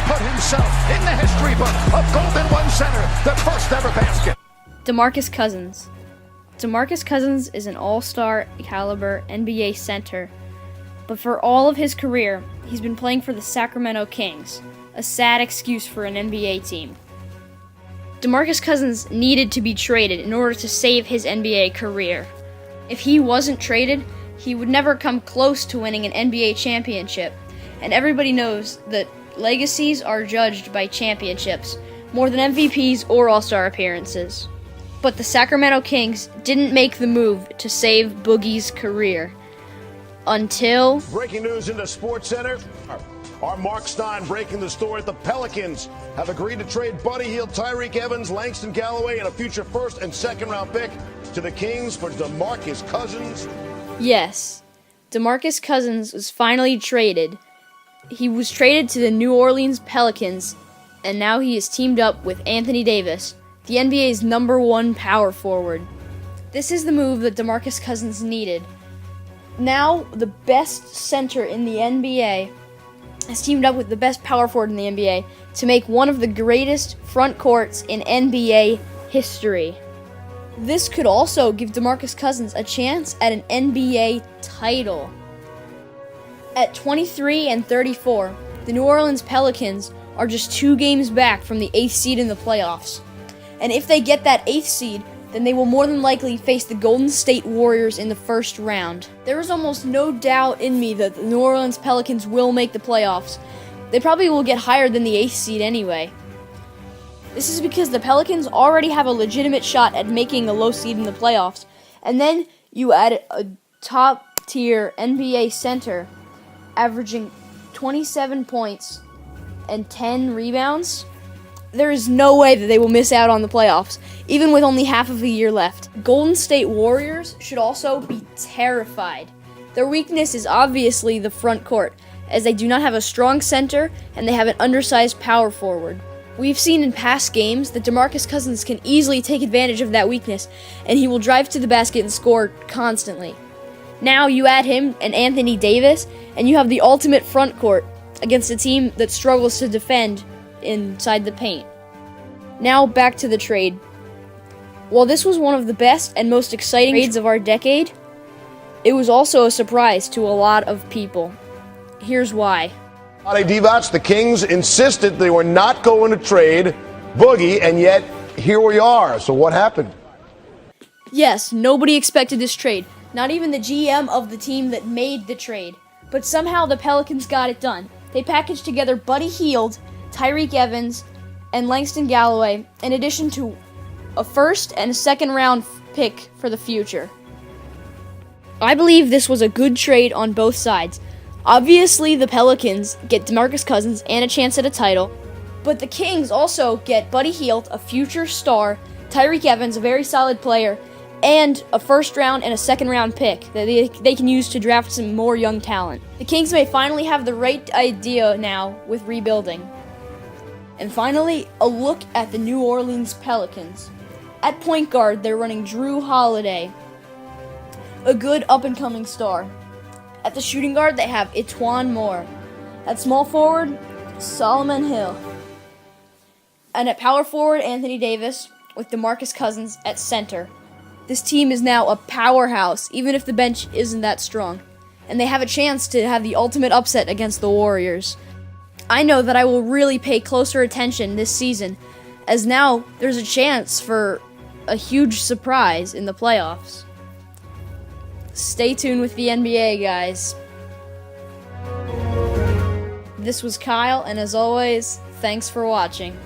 put himself in the history book of Golden One Center, the first ever basket. Demarcus Cousins. Demarcus Cousins is an all-star caliber NBA center, but for all of his career, he's been playing for the Sacramento Kings, a sad excuse for an NBA team. Demarcus Cousins needed to be traded in order to save his NBA career. If he wasn't traded, he would never come close to winning an NBA championship, and everybody knows that legacies are judged by championships more than MVPs or All-Star appearances. But the Sacramento Kings didn't make the move to save Boogie's career until... Breaking news into SportsCenter. Our Mark Stein breaking the story. The Pelicans have agreed to trade Buddy Hield, Tyreek Evans, Langston Galloway, and a future first and second round pick to the Kings for Demarcus Cousins. Yes, Demarcus Cousins was finally traded. He was traded to the New Orleans Pelicans, and now he is teamed up with Anthony Davis, the NBA's #1 power forward. This is the move that Demarcus Cousins needed. Now, the best center in the NBA has teamed up with the best power forward in the NBA to make one of the greatest front courts in NBA history. This could also give Demarcus Cousins a chance at an NBA title. At 23-34, the New Orleans Pelicans are just 2 games back from the 8th seed in the playoffs. And if they get that 8th seed, then they will more than likely face the Golden State Warriors in the first round. There is almost no doubt in me that the New Orleans Pelicans will make the playoffs. They probably will get higher than the 8th seed anyway. This is because the Pelicans already have a legitimate shot at making a low seed in the playoffs. And then you add a top-tier NBA center averaging 27 points and 10 rebounds. There is no way that they will miss out on the playoffs, even with only half of a year left. Golden State Warriors should also be terrified. Their weakness is obviously the front court, as they do not have a strong center and they have an undersized power forward. We've seen in past games that Demarcus Cousins can easily take advantage of that weakness, and he will drive to the basket and score constantly. Now you add him and Anthony Davis, and you have the ultimate front court against a team that struggles to defend inside the paint. Now back to the trade. While this was one of the best and most exciting trades of our decade, it was also a surprise to a lot of people. Here's why. Divac, the Kings insisted they were not going to trade Boogie, and yet here we are. So what happened? Yes, nobody expected this trade. Not even the GM of the team that made the trade. But somehow the Pelicans got it done. They packaged together Buddy Hield, Tyreek Evans, and Langston Galloway, in addition to a first and a second round pick for the future. I believe this was a good trade on both sides. Obviously, the Pelicans get Demarcus Cousins and a chance at a title, but the Kings also get Buddy Hield, a future star, Tyreek Evans, a very solid player, and a first round and a second round pick that they can use to draft some more young talent. The Kings may finally have the right idea now with rebuilding. And finally, a look at the New Orleans Pelicans. At point guard, they're running Drew Holiday, a good up-and-coming star. At the shooting guard, they have Etuan Moore. At small forward, Solomon Hill. And at power forward, Anthony Davis, with Demarcus Cousins at center. This team is now a powerhouse, even if the bench isn't that strong. And they have a chance to have the ultimate upset against the Warriors. I know that I will really pay closer attention this season, as now there's a chance for a huge surprise in the playoffs. Stay tuned with the NBA, guys. This was Kyle, and as always, thanks for watching.